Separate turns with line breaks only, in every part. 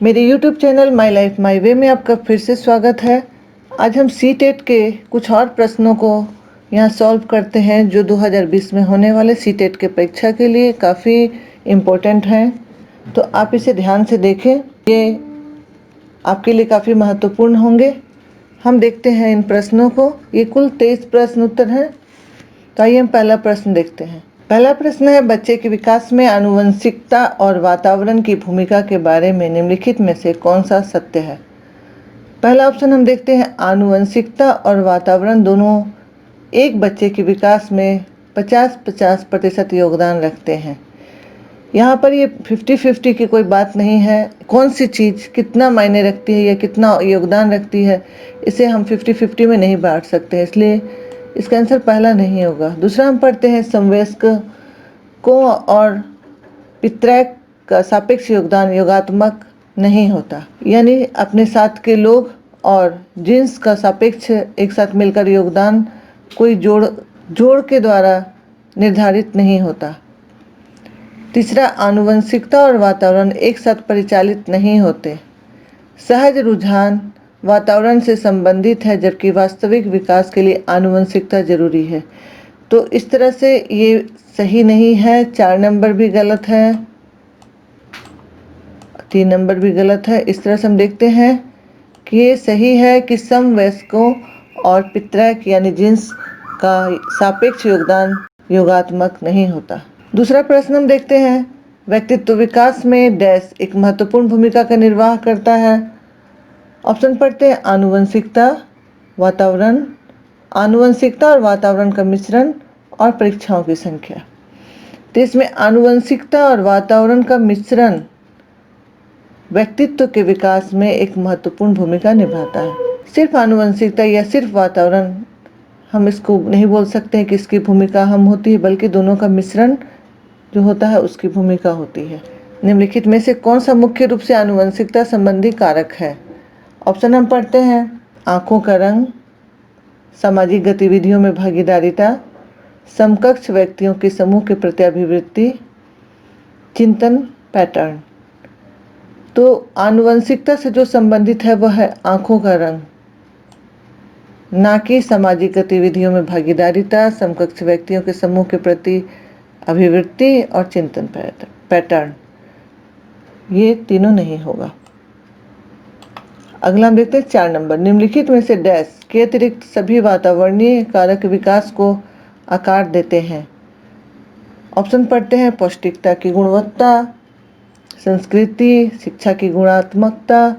मेरे YouTube channel My Life My Way में आपका फिर से स्वागत है। आज हम सीटेट के कुछ और प्रश्नों को यहाँ सॉल्व करते हैं जो 2020 में होने वाले सीटेट के परीक्षा के लिए काफ़ी इम्पोर्टेंट हैं। तो आप इसे ध्यान से देखें, ये आपके लिए काफ़ी महत्वपूर्ण होंगे। हम देखते हैं इन प्रश्नों को। ये कुल 23 प्रश्न उत्तर हैं। तो आइए हम पहला प्रश्न देखते हैं। पहला प्रश्न है, बच्चे के विकास में आनुवंशिकता और वातावरण की भूमिका के बारे में निम्नलिखित में से कौन सा सत्य है। पहला ऑप्शन हम देखते हैं, आनुवंशिकता और वातावरण दोनों एक बच्चे के विकास में 50-50% योगदान रखते हैं। यहाँ पर ये 50-50 की कोई बात नहीं है। कौन सी चीज़ कितना मायने रखती है या कितना योगदान रखती है, इसे हम 50-50 में नहीं बांट सकते, इसलिए इसका आंसर पहला नहीं होगा। दूसरा हम पढ़ते हैं, समवयस्कों और पितरैक का सापेक्ष योगदान योगात्मक नहीं होता, यानी अपने साथ के लोग और जीन्स का सापेक्ष एक साथ मिलकर योगदान कोई जोड़ के द्वारा निर्धारित नहीं होता। तीसरा, आनुवंशिकता और वातावरण एक साथ परिचालित नहीं होते। सहज रुझान वातावरण से संबंधित है, जबकि वास्तविक विकास के लिए आनुवंशिकता जरूरी है। तो इस तरह से ये सही नहीं है। 4 नंबर भी गलत है, 3 नंबर भी गलत है। इस तरह से हम देखते हैं कि ये सही है कि समवयस्कों और पितरैक यानी जीन्स का सापेक्ष योगदान योगात्मक नहीं होता। दूसरा प्रश्न हम देखते हैं, व्यक्तित्व विकास में डैश एक महत्वपूर्ण भूमिका का निर्वाह करता है। ऑप्शन पढ़ते हैं, आनुवंशिकता, वातावरण, आनुवंशिकता और वातावरण का मिश्रण और परीक्षाओं की संख्या। तो इसमें आनुवंशिकता और वातावरण का मिश्रण व्यक्तित्व के विकास में एक महत्वपूर्ण भूमिका निभाता है। सिर्फ आनुवंशिकता या सिर्फ वातावरण हम इसको नहीं बोल सकते हैं कि इसकी भूमिका हम होती है, बल्कि दोनों का मिश्रण जो होता है उसकी भूमिका होती है। निम्नलिखित में से कौन सा मुख्य रूप से आनुवंशिकता संबंधी कारक है। ऑप्शन हम पढ़ते हैं, आँखों का रंग, सामाजिक गतिविधियों में भागीदारिता, समकक्ष व्यक्तियों के समूह के प्रति अभिवृत्ति, चिंतन पैटर्न। तो आनुवंशिकता से जो संबंधित है वह है आँखों का रंग, ना कि सामाजिक गतिविधियों में भागीदारिता, समकक्ष व्यक्तियों के समूह के प्रति अभिवृत्ति और चिंतन पैटर्न। ये तीनों नहीं होगा। अगला हम देखते हैं 4 नंबर, निम्नलिखित में से डैश के अतिरिक्त सभी वातावरणीय कारक विकास को आकार देते हैं। ऑप्शन पढ़ते हैं, पौष्टिकता की गुणवत्ता, संस्कृति, शिक्षा की गुणात्मकता,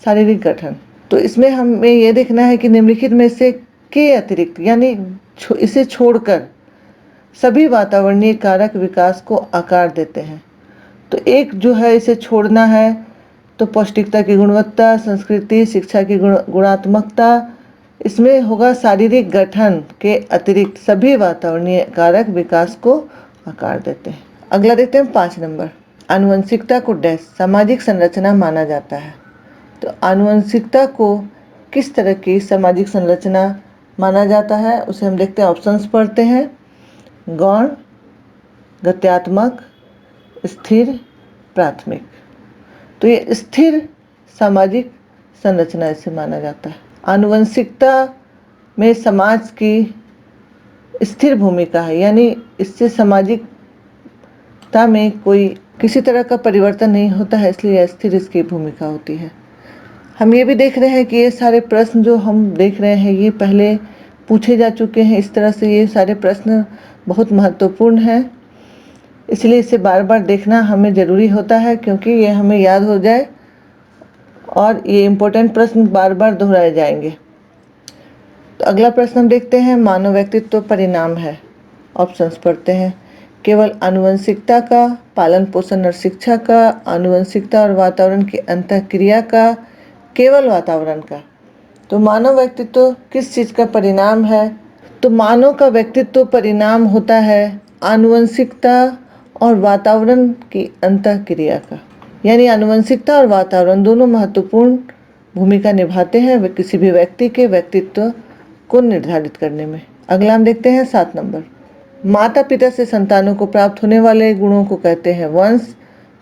शारीरिक गठन। तो इसमें हमें यह देखना है कि निम्नलिखित में से के अतिरिक्त यानी इसे छोड़कर सभी वातावरणीय कारक विकास को आकार देते हैं। तो एक जो है इसे छोड़ना है, तो पौष्टिकता की गुणवत्ता, संस्कृति, शिक्षा की गुणात्मकता, इसमें होगा शारीरिक गठन के अतिरिक्त सभी वातावरणीय कारक विकास को आकार देते हैं। अगला देखते हैं 5 नंबर, आनुवंशिकता को डैश सामाजिक संरचना माना जाता है। तो आनुवंशिकता को किस तरह की सामाजिक संरचना माना जाता है उसे हम देखते हैं। ऑप्शंस पढ़ते हैं, गौण, गत्यात्मक, स्थिर, प्राथमिक। तो ये स्थिर सामाजिक संरचना इसे माना जाता है। आनुवंशिकता में समाज की स्थिर भूमिका है, यानी इससे सामाजिकता में कोई किसी तरह का परिवर्तन नहीं होता है, इसलिए स्थिर इसकी भूमिका होती है। हम ये भी देख रहे हैं कि ये सारे प्रश्न जो हम देख रहे हैं ये पहले पूछे जा चुके हैं। इस तरह से ये सारे प्रश्न बहुत महत्वपूर्ण हैं, इसलिए इसे बार बार देखना हमें ज़रूरी होता है, क्योंकि ये हमें याद हो जाए और ये इम्पोर्टेंट प्रश्न बार बार दोहराए जाएंगे। तो अगला प्रश्न हम देखते हैं, मानव व्यक्तित्व परिणाम है। ऑप्शंस पढ़ते हैं, केवल आनुवंशिकता का, पालन पोषण और शिक्षा का, आनुवंशिकता और वातावरण की अंतःक्रिया का, केवल वातावरण का। तो मानव व्यक्तित्व किस चीज़ का परिणाम है। तो मानव का व्यक्तित्व परिणाम होता है आनुवंशिकता और वातावरण की अंतःक्रिया का, यानी आनुवंशिकता और वातावरण दोनों महत्वपूर्ण भूमिका निभाते हैं किसी भी व्यक्ति के व्यक्तित्व को निर्धारित करने में। अगला हम देखते हैं 7 नंबर, माता पिता से संतानों को प्राप्त होने वाले गुणों को कहते हैं वंश,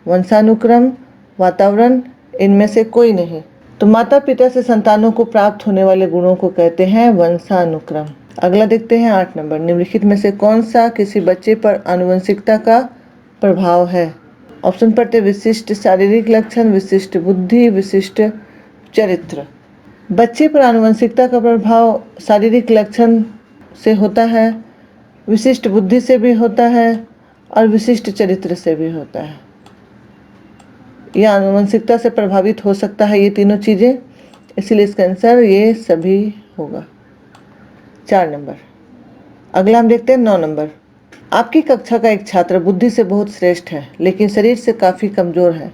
वंशानुक्रम, वातावरण इनमें से कोई नहीं। तो माता पिता से संतानों को प्राप्त होने वाले गुणों को कहते हैं वंशानुक्रम। अगला देखते हैं 8 नंबर, निम्नलिखित में से कौन सा किसी बच्चे पर आनुवंशिकता का प्रभाव है? ऑप्शन पढ़ते, विशिष्ट शारीरिक लक्षण, विशिष्ट बुद्धि, विशिष्ट चरित्र। बच्चे पर आनुवंशिकता का प्रभाव शारीरिक लक्षण से होता है, विशिष्ट बुद्धि से भी होता है और विशिष्ट चरित्र से भी होता है। यह आनुवंशिकता से प्रभावित हो सकता है ये तीनों चीज़ें, इसलिए इसका आंसर ये सभी होगा। 4 नंबर। अगला हम देखते हैं 9 नंबर। आपकी कक्षा का एक छात्र बुद्धि से बहुत श्रेष्ठ है लेकिन शरीर से काफ़ी कमज़ोर है।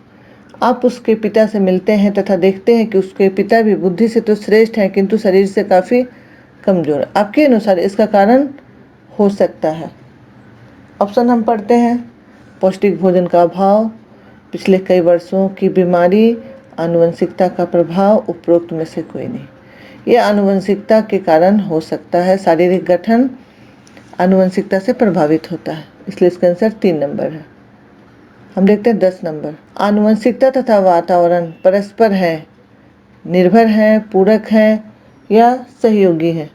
आप उसके पिता से मिलते हैं तथा देखते हैं कि उसके पिता भी बुद्धि से तो श्रेष्ठ हैं किंतु शरीर से काफ़ी कमज़ोर। आपके अनुसार इसका कारण हो सकता है? ऑप्शन हम पढ़ते हैं, पौष्टिक भोजन का अभाव, पिछले कई वर्षों की बीमारी, आनुवंशिकता का प्रभाव, उपरोक्त में से कोई नहीं। यह आनुवंशिकता के कारण हो सकता है। शारीरिक गठन आनुवंशिकता से प्रभावित होता है, इसलिए इसका आंसर 3 नंबर है। हम देखते हैं 10 नंबर। आनुवंशिकता तथा वातावरण परस्पर है, निर्भर हैं, पूरक हैं या सहयोगी हैं?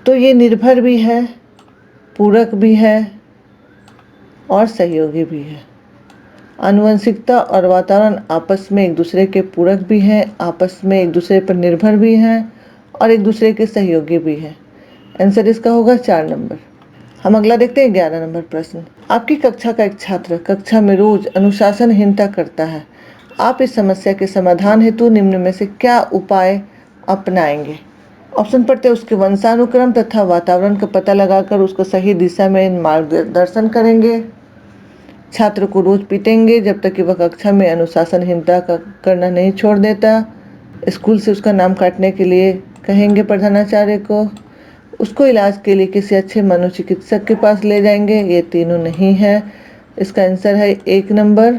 तो ये निर्भर भी है, पूरक भी है और सहयोगी भी है। आनुवंशिकता और वातावरण आपस में एक दूसरे के पूरक भी हैं, आपस में एक दूसरे पर निर्भर भी हैं और एक दूसरे के सहयोगी भी हैं। आंसर इसका होगा 4 नंबर। हम अगला देखते हैं 11 नंबर प्रश्न। आपकी कक्षा का एक छात्र कक्षा में रोज अनुशासनहीनता करता है। आप इस समस्या के समाधान हेतु निम्न में से क्या उपाय अपनाएंगे? ऑप्शन पढ़ते, उसके वंशानुक्रम तथा वातावरण का पता लगाकर उसको सही दिशा में मार्गदर्शन करेंगे। छात्र को रोज पीटेंगे जब तक कि वह कक्षा में अनुशासनहीनता का करना नहीं छोड़ देता। स्कूल से उसका नाम काटने के लिए कहेंगे प्रधानाचार्य को। उसको इलाज के लिए किसी अच्छे मनोचिकित्सक के पास ले जाएंगे। ये तीनों नहीं है, इसका आंसर है 1 नंबर।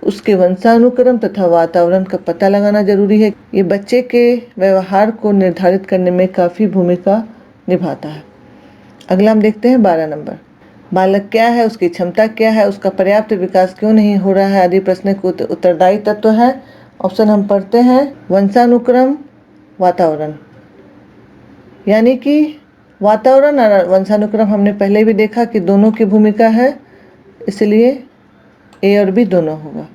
उसके वंशानुक्रम तथा वातावरण का पता लगाना जरूरी है। ये बच्चे के व्यवहार को निर्धारित करने में काफ़ी भूमिका निभाता है। अगला हम देखते हैं 12 नंबर। बालक क्या है, उसकी क्षमता क्या है, उसका पर्याप्त विकास क्यों नहीं हो रहा है आदि प्रश्न के उत्तरदायी तत्व है। ऑप्शन हम पढ़ते हैं, वंशानुक्रम, वातावरण। यानी कि वातावरण और वंशानुक्रम हमने पहले भी देखा कि दोनों की भूमिका है, इसलिए ए और बी दोनों होगा।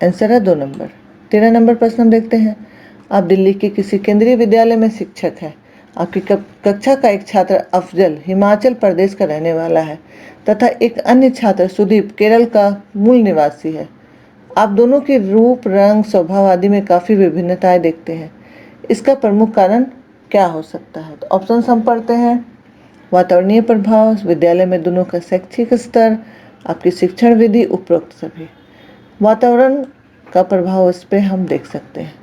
आंसर है 2 नंबर। 13 नंबर प्रश्न हम देखते हैं। आप दिल्ली के किसी केंद्रीय विद्यालय में शिक्षक हैं। आपकी कक्षा का एक छात्र अफजल हिमाचल प्रदेश का रहने वाला है तथा एक अन्य छात्र सुदीप केरल का मूल निवासी है। आप दोनों के रूप, रंग, स्वभाव आदि में काफ़ी विभिन्नताएं देखते हैं। इसका प्रमुख कारण क्या हो सकता है? तो ऑप्शन हम पढ़ते हैं, वातावरणीय प्रभाव, विद्यालय में दोनों का शैक्षिक स्तर, आपकी शिक्षण विधि, उपरोक्त सभी। वातावरण का प्रभाव इस पर हम देख सकते हैं।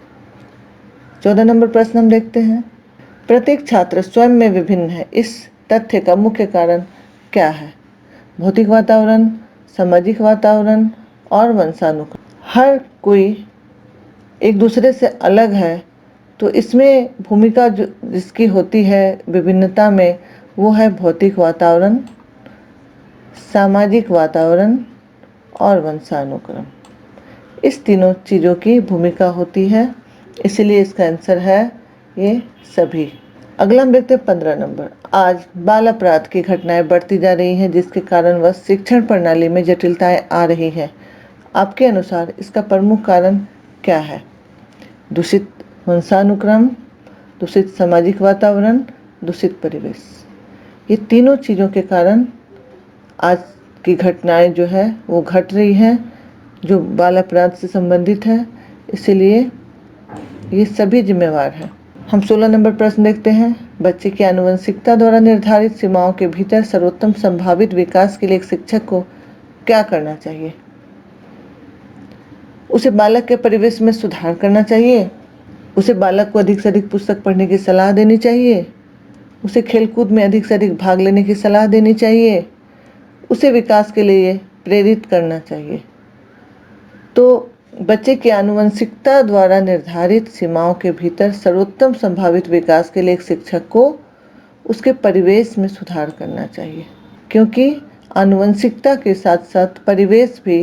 14 नंबर प्रश्न हम देखते हैं। प्रत्येक छात्र स्वयं में विभिन्न है, इस तथ्य का मुख्य कारण क्या है? भौतिक वातावरण, सामाजिक वातावरण और वंशानुक्रम। हर कोई एक दूसरे से अलग है, तो इसमें भूमिका जो जिसकी होती है विभिन्नता में, वो है भौतिक वातावरण, सामाजिक वातावरण और वंशानुक्रम। इस तीनों चीज़ों की भूमिका होती है, इसलिए इसका आंसर है ये सभी। अगला हम देखते हैं 15 नंबर। आज बाल अपराध की घटनाएं बढ़ती जा रही हैं जिसके कारण वह शिक्षण प्रणाली में जटिलताएं आ रही हैं। आपके अनुसार इसका प्रमुख कारण क्या है? दूषित वंशानुक्रम, दूषित सामाजिक वातावरण, दूषित परिवेश। ये तीनों चीज़ों के कारण आज की घटनाएं जो है वो घट रही हैं जो बाल अपराध से संबंधित है, इसीलिए ये सभी जिम्मेवार हैं। हम 16 नंबर प्रश्न देखते हैं। बच्चे की आनुवंशिकता द्वारा निर्धारित सीमाओं के भीतर सर्वोत्तम संभावित विकास के लिए एक शिक्षक को क्या करना चाहिए? उसे बालक के परिवेश में सुधार करना चाहिए, उसे बालक को अधिक से अधिक पुस्तक पढ़ने की सलाह देनी चाहिए, उसे खेलकूद में अधिक से अधिक भाग लेने की सलाह देनी चाहिए, उसे विकास के लिए प्रेरित करना चाहिए। तो बच्चे की आनुवंशिकता द्वारा निर्धारित सीमाओं के भीतर सर्वोत्तम संभावित विकास के लिए एक शिक्षक को उसके परिवेश में सुधार करना चाहिए, क्योंकि आनुवंशिकता के साथ साथ परिवेश भी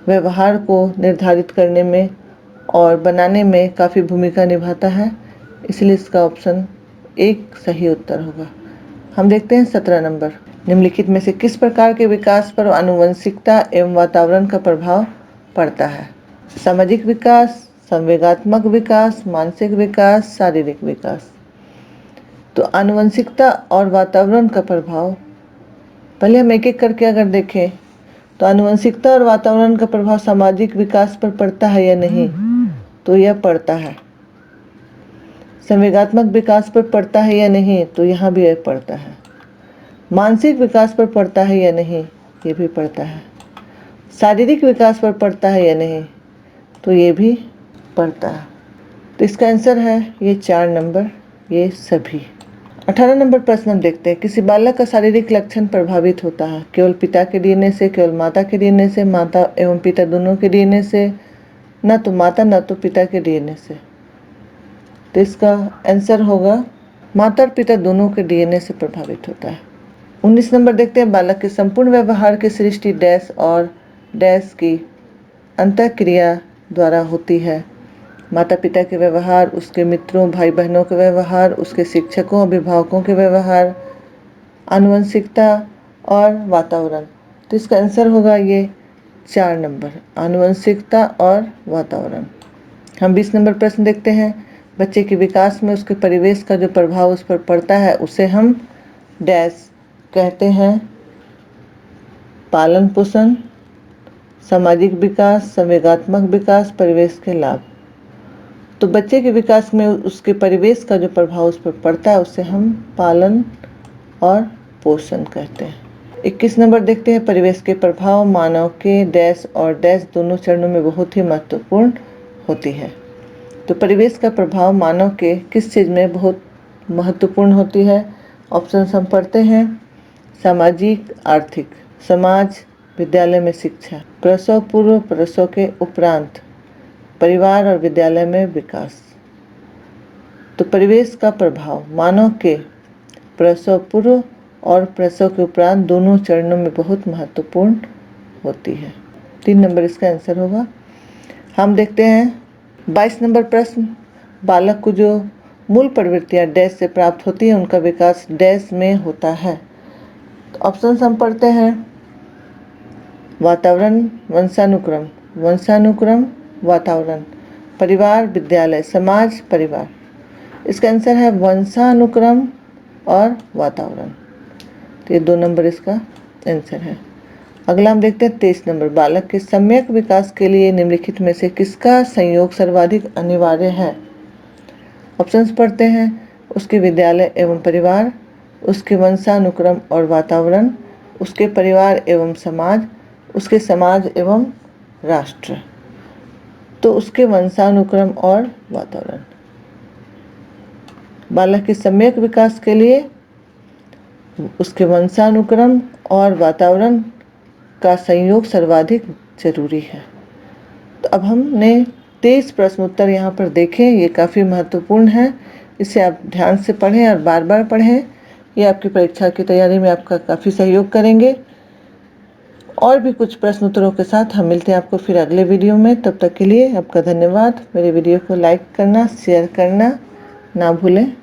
व्यवहार को निर्धारित करने में और बनाने में काफ़ी भूमिका निभाता है, इसलिए इसका ऑप्शन 1 सही उत्तर होगा। हम देखते हैं 17 नंबर। निम्नलिखित में से किस प्रकार के विकास पर आनुवंशिकता एवं वातावरण का प्रभाव पड़ता है? सामाजिक विकास, संवेगात्मक विकास, मानसिक विकास, शारीरिक विकास। तो आनुवंशिकता और वातावरण का प्रभाव, पहले हम एक एक करके अगर देखें तो आनुवंशिकता और वातावरण का प्रभाव सामाजिक विकास पर पड़ता है या नहीं, तो यह पड़ता है। संवेगात्मक विकास पर पड़ता है या नहीं, तो यहाँ भी यह पड़ता है। मानसिक विकास पर पड़ता है या नहीं, ये भी पड़ता है। शारीरिक विकास पर पड़ता है या नहीं, तो ये भी पड़ता है। तो इसका आंसर है ये 4 नंबर, ये सभी। 18 नंबर प्रश्न हम देखते हैं। किसी बालक का शारीरिक लक्षण प्रभावित होता है केवल पिता के डीएनए से, केवल माता के डीएनए से, माता एवं पिता दोनों के डीएनए से, न तो माता न तो पिता के डीएनए से। तो इसका आंसर होगा माता और पिता दोनों के डीएनए से प्रभावित होता है। 19 नंबर देखते हैं। बालक के संपूर्ण व्यवहार की सृष्टि डैश और डैश की अंतःक्रिया द्वारा होती है। माता पिता के व्यवहार, उसके मित्रों भाई बहनों के व्यवहार, उसके शिक्षकों अभिभावकों के व्यवहार, आनुवंशिकता और वातावरण। तो इसका आंसर होगा ये 4 नंबर, आनुवंशिकता और वातावरण। हम 20 नंबर प्रश्न देखते हैं। बच्चे के विकास में उसके परिवेश का जो प्रभाव उस पर पड़ता है उसे हम डैश कहते हैं। पालन पोषण, सामाजिक विकास, संवेगात्मक विकास, परिवेश के लाभ। तो बच्चे के विकास में उसके परिवेश का जो प्रभाव उस पर पड़ता है उसे हम पालन और पोषण कहते हैं। 21 नंबर देखते हैं। परिवेश के प्रभाव मानव के डैश और डैश दोनों चरणों में बहुत ही महत्वपूर्ण होती है। तो परिवेश का प्रभाव मानव के किस चीज़ में बहुत महत्वपूर्ण होती है? ऑप्शन हम पढ़ते हैं। सामाजिक, आर्थिक, समाज, विद्यालय में शिक्षा, प्रसव पूर्व, प्रसव के उपरांत, परिवार और विद्यालय में विकास। तो परिवेश का प्रभाव मानव के प्रसव पूर्व और प्रसव के उपरांत दोनों चरणों में बहुत महत्वपूर्ण होती है। 3 नंबर इसका आंसर होगा। हम देखते हैं 22 नंबर प्रश्न। बालक को जो मूल प्रवृत्तियां डैश से प्राप्त होती हैं उनका विकास डैश में होता है। तो ऑप्शन हम पढ़ते हैं। वातावरण, वंशानुक्रम, वंशानुक्रम, वातावरण, परिवार, विद्यालय, समाज, परिवार। इसका आंसर है वंशानुक्रम और वातावरण। तो ये 2 नंबर इसका आंसर है। अगला हम देखते हैं 23 नंबर। बालक के सम्यक विकास के लिए निम्नलिखित में से किसका संयोग सर्वाधिक अनिवार्य है? ऑप्शंस पढ़ते हैं। उसके विद्यालय एवं परिवार, उसके वंशानुक्रम और वातावरण, उसके परिवार एवं समाज, उसके समाज एवं राष्ट्र। तो उसके वंशानुक्रम और वातावरण। बालक के सम्यक विकास के लिए उसके वंशानुक्रम और वातावरण का संयोग सर्वाधिक जरूरी है। तो अब हमने 23 प्रश्न उत्तर यहाँ पर देखे। ये काफ़ी महत्वपूर्ण है, इसे आप ध्यान से पढ़ें और बार बार पढ़ें। ये आपकी परीक्षा की तैयारी में आपका काफ़ी सहयोग करेंगे। और भी कुछ प्रश्न उत्तरों के साथ हम मिलते हैं आपको फिर अगले वीडियो में। तब तक के लिए आपका धन्यवाद। मेरे वीडियो को लाइक करना, शेयर करना ना भूलें।